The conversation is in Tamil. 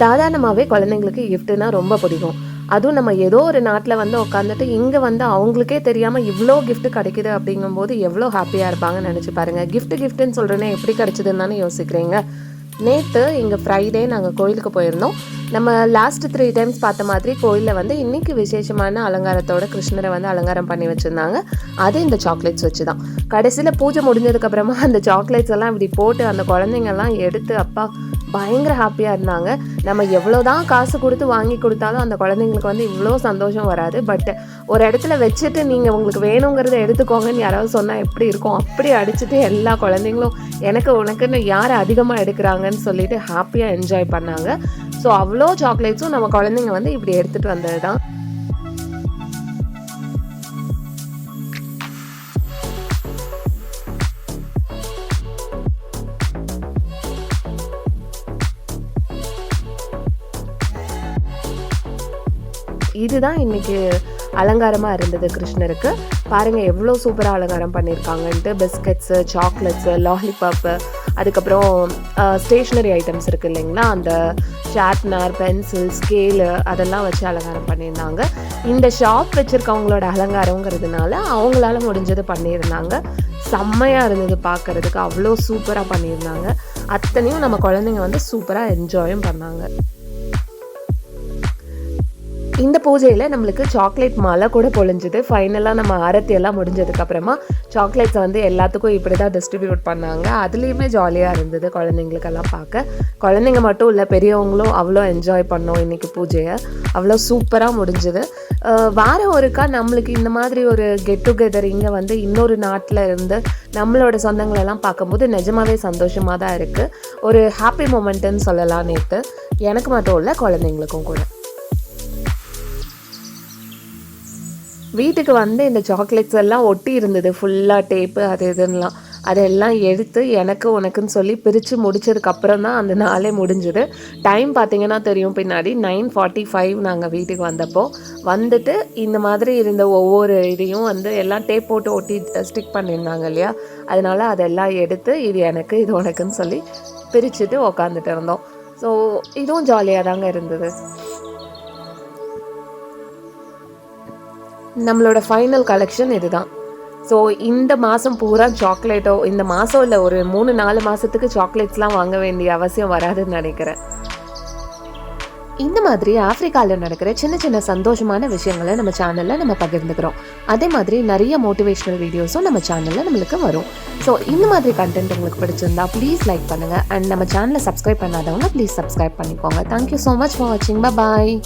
சாதாரணமாகவே குழந்தைங்களுக்கு கிஃப்ட்டுனா ரொம்ப பிடிக்கும். அதுவும் நம்ம ஏதோ ஒரு நாட்டில் வந்து உட்காந்துட்டு இங்கே வந்து அவங்களுக்கே தெரியாமல் இவ்வளோ கிஃப்ட் கிடைக்குது அப்படிங்கும்போது எவ்வளோ ஹாப்பியாக இருப்பாங்கன்னு நினச்சி பாருங்கள். கிஃப்ட்டுன்னு சொல்கிறேன்னே எப்படி கிடைச்சதுன்னு தானே யோசிக்கிறீங்க. நேற்று இங்கே ஃப்ரைடே நாங்கள் கோயிலுக்கு போயிருந்தோம். நம்ம லாஸ்ட் 3 டைம்ஸ் பார்த்த மாதிரி கோயிலில் வந்து இன்றைக்கி விசேஷமான அலங்காரத்தோட கிருஷ்ணரை வந்து அலங்காரம் பண்ணி வச்சுருந்தாங்க. அது இந்த சாக்லேட்ஸ் வச்சு தான். கடைசியில் பூஜை முடிஞ்சதுக்கப்புறமா அந்த சாக்லேட்ஸ் எல்லாம் இப்படி போட்டு அந்த குழந்தைங்கள்லாம் எடுத்து அப்பா பயங்கர ஹாப்பியாக இருந்தாங்க. நம்ம எவ்வளோ தான் காசு கொடுத்து வாங்கி கொடுத்தாலும் அந்த குழந்தைங்களுக்கு வந்து இவ்வளோ சந்தோஷம் வராது. பட் ஒரு இடத்துல வச்சுட்டு நீங்கள் உங்களுக்கு வேணுங்கிறத எடுத்துக்கோங்கன்னு யாராவது சொன்னால் எப்படி இருக்கும், அப்படி அடிச்சுட்டு எல்லா குழந்தைங்களும் எனக்கு உனக்குன்னு யார் அதிகமாக எடுக்கிறாங்கன்னு சொல்லிட்டு ஹாப்பியாக என்ஜாய் பண்ணாங்க. ஸோ அவ்வளோ சாக்லேட்ஸும் நம்ம குழந்தைங்க வந்து இப்படி எடுத்துகிட்டு வந்தது தான். இதுதான் இன்னைக்கு அலங்காரமாக இருந்தது கிருஷ்ணருக்கு. பாருங்கள் எவ்வளோ சூப்பராக அலங்காரம் பண்ணியிருக்காங்கன்ட்டு. பிஸ்கட்ஸு, சாக்லேட்ஸு, லாலிபாப்பு, அதுக்கப்புறம் ஸ்டேஷ்னரி ஐட்டம்ஸ் இருக்குது இல்லைங்களா, அந்த ஷார்ப்னர், பென்சில், ஸ்கேலு அதெல்லாம் வச்சு அலங்காரம் பண்ணியிருந்தாங்க. இந்த ஷாப் வச்சுருக்கவங்களோட அலங்காரங்கிறதுனால அவங்களால முடிஞ்சது பண்ணியிருந்தாங்க. செம்மையாக இருந்தது பார்க்குறதுக்கு, அவ்வளோ சூப்பராக பண்ணியிருந்தாங்க. அத்தனையும் நம்ம குழந்தைங்க வந்து சூப்பராக என்ஜாயும் பண்ணாங்க. இந்த பூஜையில் நம்மளுக்கு சாக்லேட் மழை கூட பொழிஞ்சுது. ஃபைனலாக நம்ம ஆரத்தி எல்லாம் முடிஞ்சதுக்கப்புறமா சாக்லேட்ஸை வந்து எல்லாத்துக்கும் இப்படி தான் டிஸ்ட்ரிபியூட் பண்ணாங்க. அதுலேயுமே ஜாலியாக இருந்தது குழந்தைங்களுக்கெல்லாம் பார்க்க. குழந்தைங்க மட்டும் இல்லை, பெரியவங்களும் அவ்வளோ என்ஜாய் பண்ணோம் இன்றைக்கி பூஜையை. அவ்வளோ சூப்பராக முடிஞ்சுது. வாரம் ஒருக்கா நம்மளுக்கு இந்த மாதிரி ஒரு கெட் டுகெதர் இங்கே வந்து இன்னொரு நாட்டில் இருந்து நம்மளோட சொந்தங்களெல்லாம் பார்க்கும்போது நிஜமாவே சந்தோஷமாக தான் இருக்குது. ஒரு ஹாப்பி மூமெண்ட்டுன்னு சொல்லலாம். நேற்று எனக்கு மட்டும் இல்லை, குழந்தைங்களுக்கும் கூட. வீட்டுக்கு வந்து இந்த சாக்லேட்ஸ் எல்லாம் ஒட்டி இருந்தது ஃபுல்லாக, டேப்பு அது இதுன்னெலாம். அதெல்லாம் எடுத்து எனக்கு உனக்குன்னு சொல்லி பிரித்து முடிச்சதுக்கப்புறம் தான் அந்த நாளே முடிஞ்சுது. டைம் பார்த்திங்கன்னா தெரியும், பின்னாடி 9:45 நாங்கள் வீட்டுக்கு வந்தப்போ. வந்துட்டு இந்த மாதிரி இருந்த ஒவ்வொரு இதையும் வந்து எல்லாம் டேப் போட்டு ஒட்டி ஸ்டிக் பண்ணியிருந்தாங்க இல்லையா, அதனால் அதெல்லாம் எடுத்து இது எனக்கு இது உனக்குன்னு சொல்லி பிரிச்சுட்டு உக்காந்துட்டு இருந்தோம். ஸோ இதுவும் ஜாலியாக தாங்க இருந்தது. நம்மளோட ஃபைனல் கலெக்ஷன் இதுதான். ஸோ இந்த மாதம் பூரா சாக்லேட்டோ, இந்த மாதம் இல்லை ஒரு 3-4 மாதத்துக்கு சாக்லேட்ஸ்லாம் வாங்க வேண்டிய அவசியம் வராதுன்னு நினைக்கிறேன். இந்த மாதிரி ஆஃப்ரிக்காவில் நடக்கிற சின்ன சின்ன சந்தோஷமான விஷயங்களை நம்ம சேனலில் நம்ம பகிர்ந்துக்கிறோம். அதே மாதிரி நிறைய மோட்டிவேஷ்னல் வீடியோஸும் நம்ம சேனலில் நம்மளுக்கு வரும். ஸோ இந்த மாதிரி கண்டென்ட் உங்களுக்கு பிடிச்சிருந்தா ப்ளீஸ் லைக் பண்ணுங்கள். அண்ட் நம்ம சேனலை சப்ஸ்கிரைப் பண்ணாதவங்க ப்ளீஸ் சப்ஸ்கிரைப் பண்ணிக்கோங்க. தேங்க்யூ ஸோ மச் ஃபார் வாட்சிங். பாய்.